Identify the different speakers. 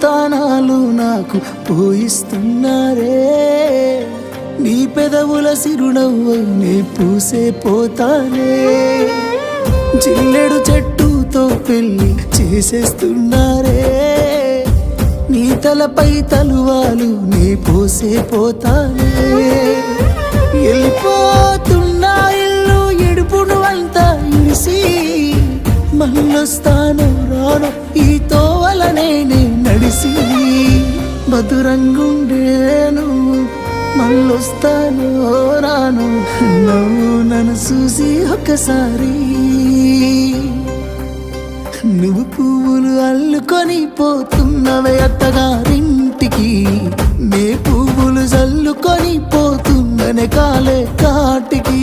Speaker 1: తానాలు నాకు పోయిస్తున్నారే నీ పెదవుల సిరునవ్వై నే పూసే పోతానే జిల్లెడు చెట్టుతో పెళ్లి చేసేస్తున్నారే నీ తలపై తలువాలు నే పోసే పోతానే వెళ్ళిపోతున్నా ఇల్లు ఎడుపును అంతా ఇడిసి మళ్ళొస్తాను రాను ఈ తోవలనే నే నడిసి మధురంగుండేను మళ్ళొస్తాను రాను నువ్వు నన్ను చూసి ఒక్కసారి నువ్వు పువ్వులు అల్లుకొని పోతున్నవే అత్తగారింటికి నే పువ్వులు జల్లుకొని పోతున్ననే కాలే కాటికి